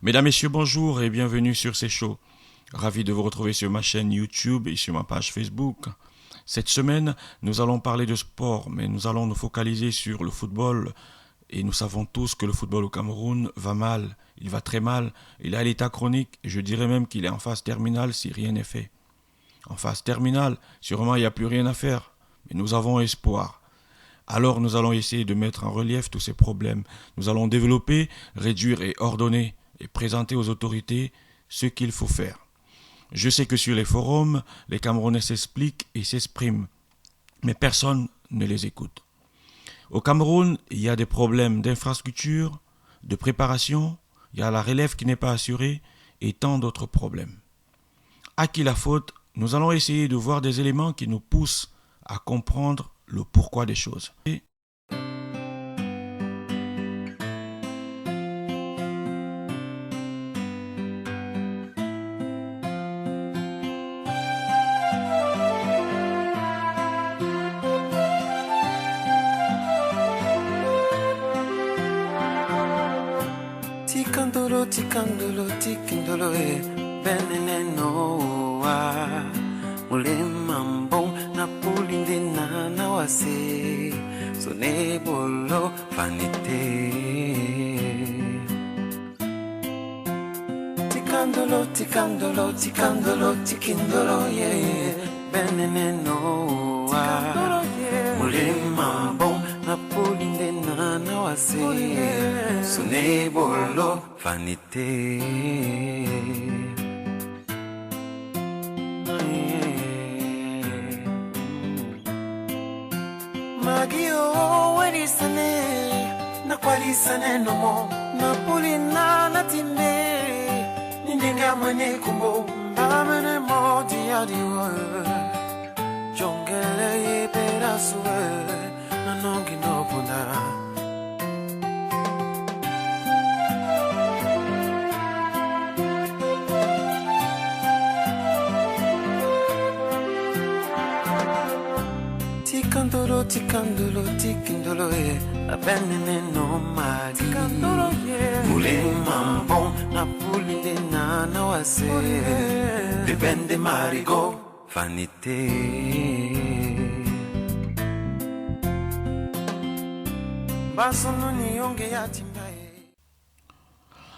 Mesdames, Messieurs, bonjour et bienvenue sur C'est Chaud. Ravi de vous retrouver sur ma chaîne YouTube et sur ma page Facebook. Cette semaine, nous allons parler de sport, mais nous allons nous focaliser sur le football. Et nous savons tous que le football au Cameroun va mal, il va très mal, il est à l'état chronique, et je dirais même qu'il est en phase terminale si rien n'est fait. En phase terminale, sûrement il n'y a plus rien à faire, mais nous avons espoir. Alors nous allons essayer de mettre en relief tous ces problèmes. Nous allons développer, réduire et ordonner et présenter aux autorités ce qu'il faut faire. Je sais que sur les forums, les Camerounais s'expliquent et s'expriment, mais personne ne les écoute. Au Cameroun, il y a des problèmes d'infrastructure, de préparation, il y a la relève qui n'est pas assurée et tant d'autres problèmes. À qui la faute? Nous allons essayer de voir des éléments qui nous poussent à comprendre le pourquoi des choses. Tikandolo, benene noa, mulemambo na pulinde na wase, sonebolo vanite. Tikandolo, tikindolo, yeah, benene noa, mulemambo na pulinde na wase, sonebolo vanité. Magio werisane na kwalisane nomo na pulina na timbe nindenga mane kumbo amene modi adiwa jongele peraswe na nongi no punda. Tikindolo, abenene no magi. Mulemambo na pulinde na wase, depende marigo vanité. Basono ni yonge ya timbaye.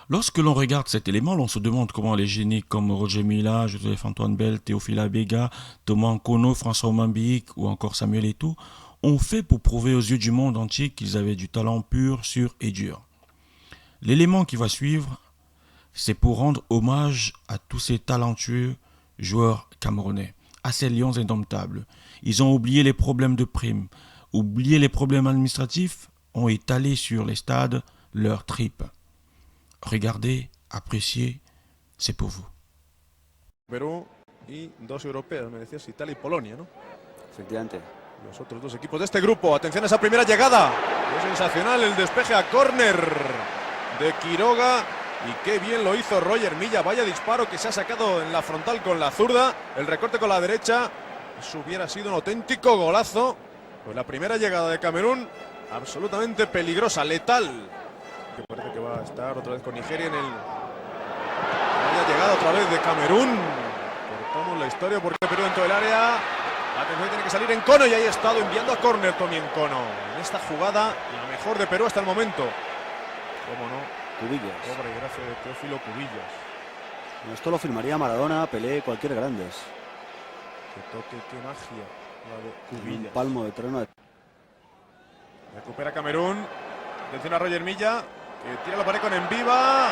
Lorsque l'on regarde cet élément, l'on se demande comment les génies comme Roger Mila, Joseph-Antoine Bell, Théophile Abega, Thomas Nkono, François Omambiik ou encore Samuel Eto'o ont fait pour prouver aux yeux du monde entier qu'ils avaient du talent pur, sûr et dur. L'élément qui va suivre, c'est pour rendre hommage à tous ces talentueux joueurs camerounais, à ces lions indomptables. Ils ont oublié les problèmes de primes, oublié les problèmes administratifs, ont étalé sur les stades leurs tripes. Regardez, appréciez, c'est pour vous. Perú y dos europeas, me decías Italia y Polonia, ¿no? Efectivamente. Los otros dos equipos de este grupo. Atención a esa primera llegada. Es sensacional el despeje a córner de Quiroga. Y qué bien lo hizo Roger Milla. Vaya disparo que se ha sacado en la frontal con la zurda. El recorte con la derecha. Eso hubiera sido un auténtico golazo. Pues la primera llegada de Camerún, absolutamente peligrosa, letal. Que parece que va a estar otra vez con Nigeria en el... Vaya llegada otra vez de Camerún. Cortamos la historia porque Perú dentro del área. Atención, tiene que salir Nkono y ahí ha estado enviando a córner Tony Nkono. En esta jugada, la mejor de Perú hasta el momento. ¿Cómo no? Cubillas. Obra y gracia de Teófilo Cubillas. Esto lo firmaría Maradona, Pelé, cualquier grandes. Qué toque, qué magia la de Un Cubillas. palmo de trono. Recupera Camerún. Atención a Roger Milla, que tira la pared con Enviva.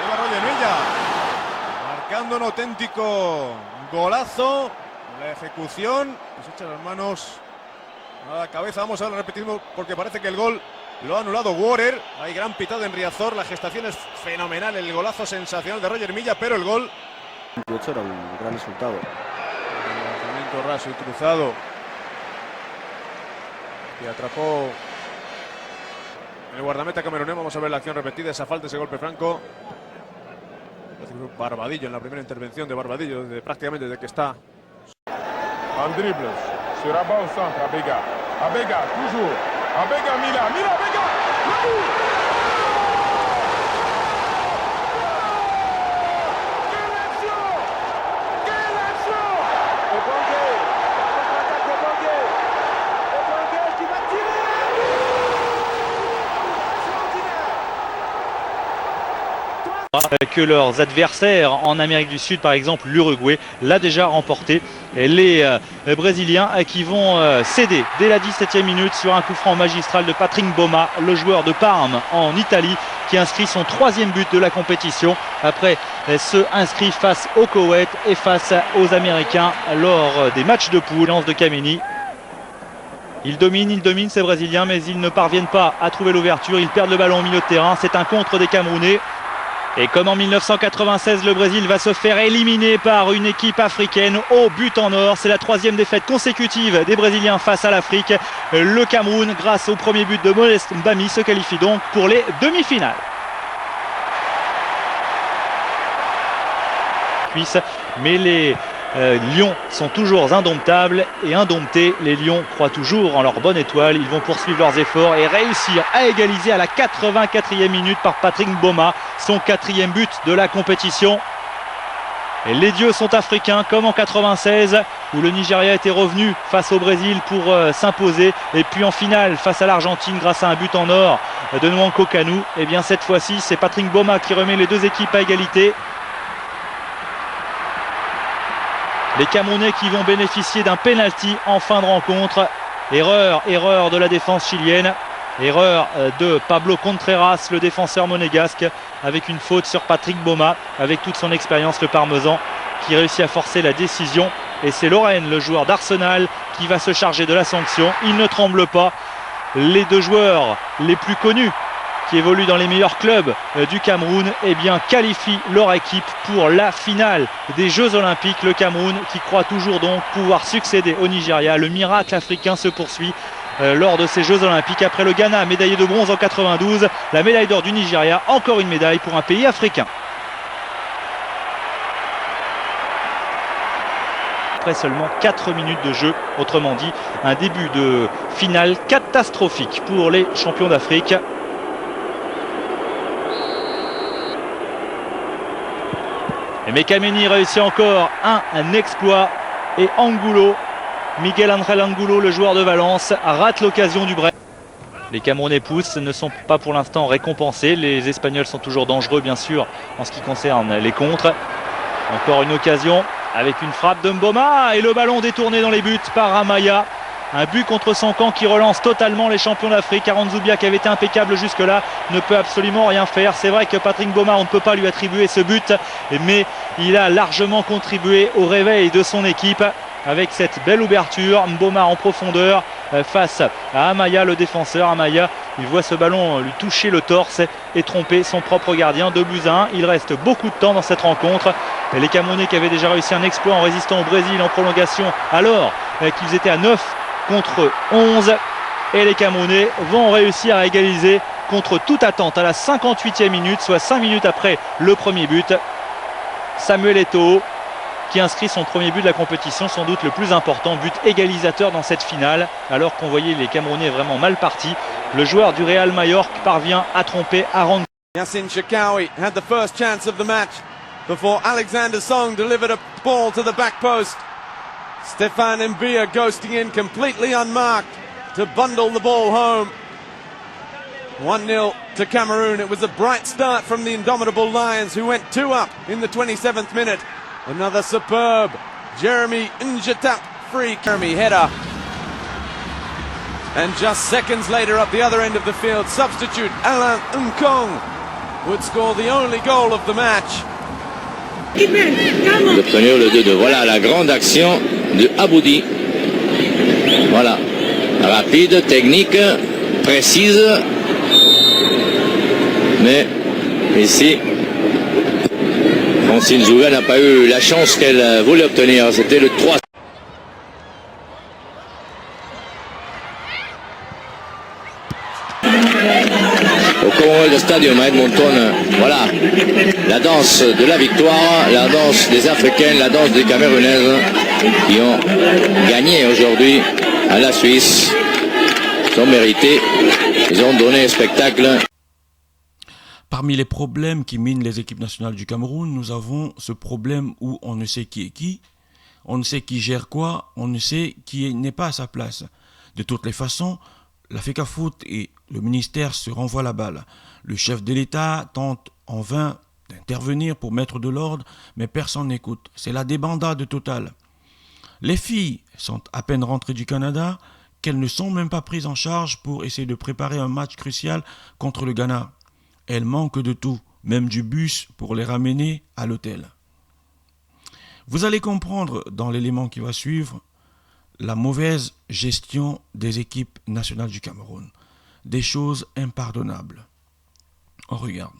Lleva Roger Milla. Marcando un auténtico golazo. La ejecución. Se echa las manos a la cabeza. Vamos a ver, lo repetimos porque parece que el gol lo ha anulado Water. Hay gran pitado en Riazor. La gestación es fenomenal. El golazo sensacional de Roger Milla, pero el gol. 28 era un gran resultado. El lanzamiento raso y cruzado que atrapó el guardameta camerunés. Vamos a ver la acción repetida, esa falta, ese golpe franco. Barbadillo en la primera intervención de Barbadillo, prácticamente desde que está. En dribbles, sur un bon centre, Abega. Abega, toujours. Abega, Mila, Abega! que leurs adversaires en Amérique du Sud, par exemple l'Uruguay, l'a déjà remporté. Et les Brésiliens qui vont céder dès la 17e minute sur un coup franc magistral de Patrick Boma, le joueur de Parme en Italie, qui inscrit son 3e but de la compétition après ce inscrit face au Koweït et face aux Américains lors des matchs de poule. Lance de Kameni. Ils dominent ces Brésiliens, mais ils ne parviennent pas à trouver l'ouverture. Ils perdent le ballon au milieu de terrain. C'est un contre des Camerounais. Et comme en 1996, le Brésil va se faire éliminer par une équipe africaine au but en or. C'est la 3e défaite consécutive des Brésiliens face à l'Afrique. Le Cameroun, grâce au premier but de Modeste Mbami, se qualifie donc pour les demi-finales. Mais les Lions sont toujours indomptables et indomptés. Les Lions croient toujours en leur bonne étoile. Ils vont poursuivre leurs efforts et réussir à égaliser à la 84e minute par Patrick Boma, son 4e but de la compétition. Et les dieux sont africains comme en 96 où le Nigeria était revenu face au Brésil pour s'imposer. Et puis en finale face à l'Argentine grâce à un but en or de Nwankwo Kanu. Et bien cette fois-ci c'est Patrick Boma qui remet les deux équipes à égalité. Les Camerounais qui vont bénéficier d'un penalty en fin de rencontre. Erreur de la défense chilienne. Erreur de Pablo Contreras, le défenseur monégasque, avec une faute sur Patrick Boma, avec toute son expérience, le Parmesan, qui réussit à forcer la décision. Et c'est Lorraine, le joueur d'Arsenal, qui va se charger de la sanction. Il ne tremble pas. Les deux joueurs les plus connus qui évoluent dans les meilleurs clubs du Cameroun, eh bien, qualifient leur équipe pour la finale des Jeux Olympiques. Le Cameroun qui croit toujours donc pouvoir succéder au Nigeria. Le miracle africain se poursuit lors de ces Jeux Olympiques. Après le Ghana, médaillé de bronze en 92, la médaille d'or du Nigeria, encore une médaille pour un pays africain. Après seulement 4 minutes de jeu, autrement dit, un début de finale catastrophique pour les champions d'Afrique. Mais Kameni réussit encore un exploit et Angulo, Miguel Angel Angulo, le joueur de Valence, rate l'occasion du break. Les Camerounais poussent, ne sont pas pour l'instant récompensés. Les Espagnols sont toujours dangereux bien sûr en ce qui concerne les contres. Encore une occasion avec une frappe de Mboma et le ballon détourné dans les buts par Amaya. Un but contre son camp qui relance totalement les champions d'Afrique. Aaron Zubia, qui avait été impeccable jusque-là, ne peut absolument rien faire. C'est vrai que Patrick Boma, on ne peut pas lui attribuer ce but, mais il a largement contribué au réveil de son équipe avec cette belle ouverture. Mboma en profondeur face à Amaya, le défenseur. Amaya, il voit ce ballon lui toucher le torse et tromper son propre gardien. 2-1. Il reste beaucoup de temps dans cette rencontre. Et les Camerounais qui avaient déjà réussi un exploit en résistant au Brésil en prolongation, alors qu'ils étaient à 9 contre 11, et les Camerounais vont réussir à égaliser contre toute attente à la 58e minute, soit 5 minutes après le premier but. Samuel Eto'o qui inscrit son premier but de la compétition, sans doute le plus important, but égalisateur dans cette finale, alors qu'on voyait les Camerounais vraiment mal partis. Le joueur du Real Majorque parvient à tromper Aaron. Yassine Chakawi had the first chance of the match before Alexander Song delivered a ball to the back post. Stefan Mbia ghosting in completely unmarked to bundle the ball home. 1-0 to Cameroon. It was a bright start from the indomitable Lions, who went 2 up in the 27th minute. Another superb Jeremy Njatap free. Jeremy header. And just seconds later up the other end of the field, substitute Alain Nkong would score the only goal of the match. D'obtenir le 2-2. Voilà la grande action de Aboudi. Voilà. Rapide, technique, précise. Mais ici, Francine Jouvet n'a pas eu la chance qu'elle voulait obtenir. C'était le 3. Au Commonwealth Stadium à Edmonton, voilà la danse de la victoire, la danse des Africaines, la danse des Camerounaises qui ont gagné aujourd'hui à la Suisse. Ils ont mérité, ils ont donné un spectacle. Parmi les problèmes qui minent les équipes nationales du Cameroun, nous avons ce problème où on ne sait qui est qui, on ne sait qui gère quoi, on ne sait qui n'est pas à sa place. De toutes les façons, la FECAFOOT et le ministère se renvoient la balle. Le chef de l'État tente en vain d'intervenir pour mettre de l'ordre, mais personne n'écoute. C'est la débandade totale. Les filles sont à peine rentrées du Canada qu'elles ne sont même pas prises en charge pour essayer de préparer un match crucial contre le Ghana. Elles manquent de tout, même du bus pour les ramener à l'hôtel. Vous allez comprendre dans l'élément qui va suivre la mauvaise gestion des équipes nationales du Cameroun. Des choses impardonnables. On regarde.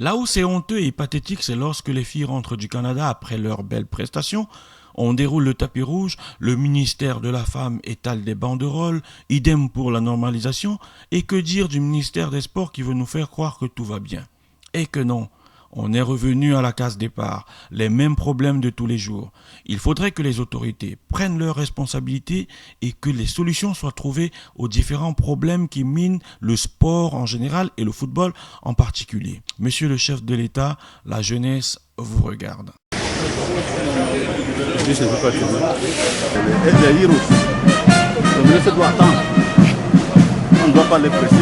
Là où c'est honteux et pathétique, c'est lorsque les filles rentrent du Canada après leurs belles prestations. On déroule le tapis rouge, le ministère de la Femme étale des banderoles, idem pour la normalisation, et que dire du ministère des Sports qui veut nous faire croire que tout va bien. Et que non, on est revenu à la case départ, les mêmes problèmes de tous les jours. Il faudrait que les autorités prennent leurs responsabilités et que les solutions soient trouvées aux différents problèmes qui minent le sport en général et le football en particulier. Monsieur le chef de l'État, la jeunesse vous regarde. On ne doit pas les presser.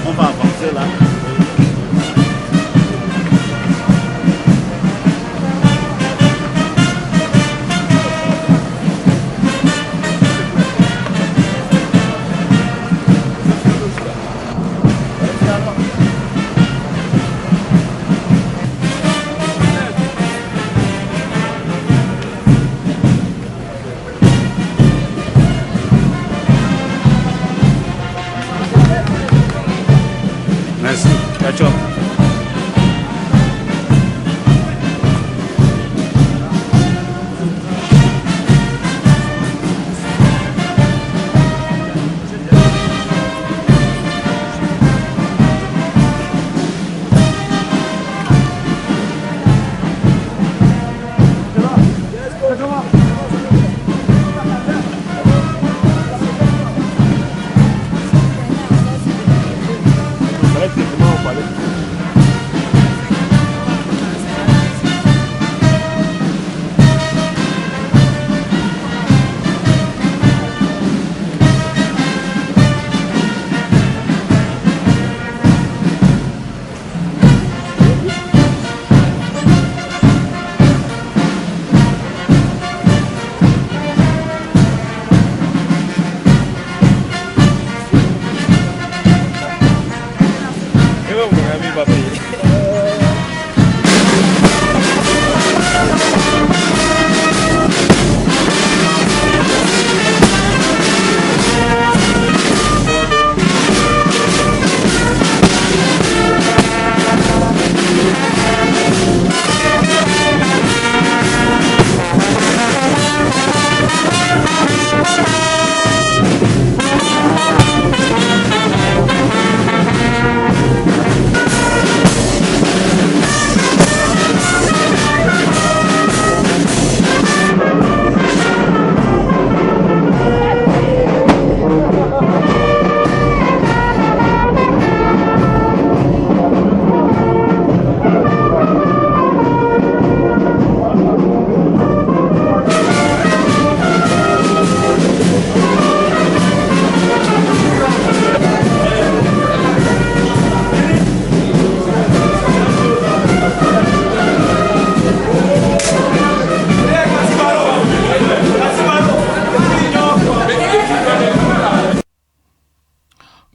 On va avancer là.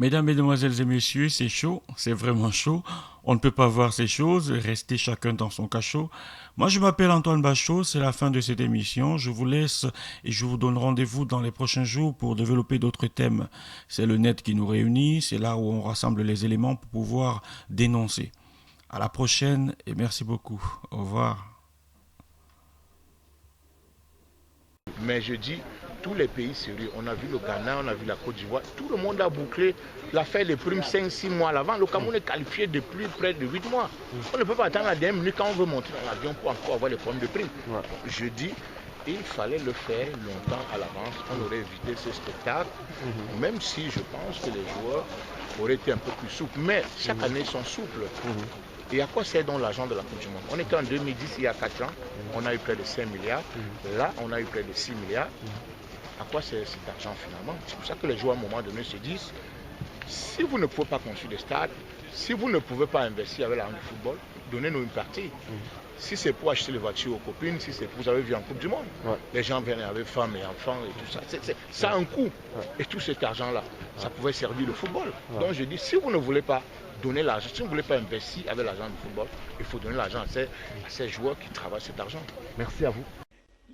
Mesdames, Mesdemoiselles et Messieurs, c'est chaud, c'est vraiment chaud. On ne peut pas voir ces choses, rester chacun dans son cachot. Moi, je m'appelle Antoine Bachot, c'est la fin de cette émission. Je vous laisse et je vous donne rendez-vous dans les prochains jours pour développer d'autres thèmes. C'est le net qui nous réunit, c'est là où on rassemble les éléments pour pouvoir dénoncer. À la prochaine et merci beaucoup. Au revoir. Mais je dis, tous les pays sérieux, on a vu le Ghana, on a vu la Côte d'Ivoire, tout le monde a bouclé l'affaire des primes 5-6 mois à l'avant. Le Cameroun est qualifié depuis près de 8 mois. On ne peut pas attendre la dernière minute quand on veut monter dans l'avion pour encore avoir les problèmes de primes. Je dis, il fallait le faire longtemps à l'avance, on aurait évité ce spectacle, même si je pense que les joueurs auraient été un peu plus souples. Mais chaque année, ils sont souples. Et à quoi sert donc l'argent de la Coupe du Monde? On était en 2010, il y a 4 ans, on a eu près de 5 milliards. Là, on a eu près de 6 milliards. À quoi sert cet argent finalement? C'est pour ça que les joueurs à un moment donné se disent, si vous ne pouvez pas construire des stades, si vous ne pouvez pas investir avec l'argent du football, donnez-nous une partie. Si c'est pour acheter les voitures aux copines, si c'est pour, vous avez vu en Coupe du Monde, les gens viennent avec femmes et enfants et tout ça. Ça a un coût. Et tout cet argent-là, ça pouvait servir le football. Donc je dis, si vous ne voulez pas donner l'argent, si vous ne voulez pas investir avec l'argent du football, il faut donner l'argent à ces joueurs qui travaillent cet argent. Merci à vous.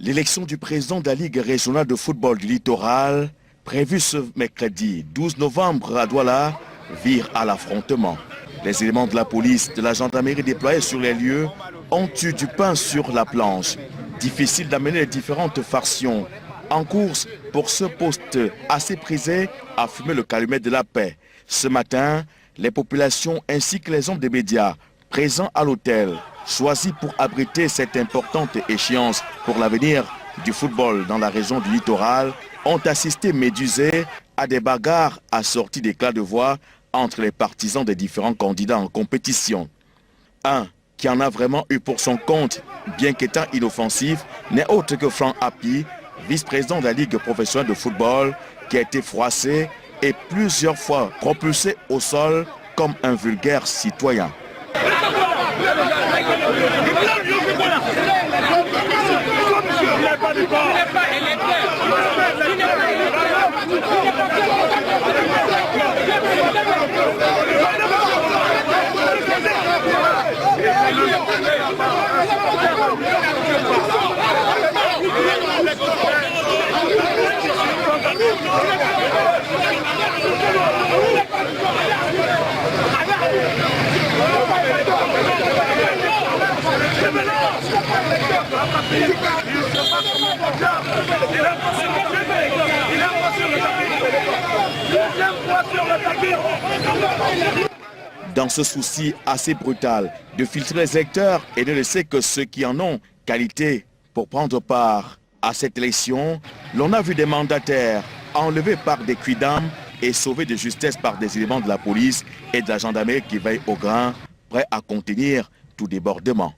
L'élection du président de la Ligue régionale de football du littoral, prévue ce mercredi 12 novembre à Douala, vire à l'affrontement. Les éléments de la police, de la gendarmerie déployés sur les lieux ont eu du pain sur la planche. Difficile d'amener les différentes factions en course pour ce poste assez prisé à fumer le calumet de la paix. Ce matin, les populations ainsi que les hommes des médias présents à l'hôtel, choisis pour abriter cette importante échéance pour l'avenir du football dans la région du littoral, ont assisté médusés à des bagarres assorties d'éclats de voix entre les partisans des différents candidats en compétition. Un qui en a vraiment eu pour son compte, bien qu'étant inoffensif, n'est autre que Franck Happy, vice-président de la Ligue professionnelle de football, qui a été froissé et plusieurs fois propulsé au sol comme un vulgaire citoyen. Dans ce souci assez brutal de filtrer les électeurs et de laisser que ceux qui en ont qualité pour prendre part à cette élection, l'on a vu des mandataires enlevés par des quidams et sauvés de justesse par des éléments de la police et de la gendarmerie qui veillent au grain, prêts à contenir tout débordement.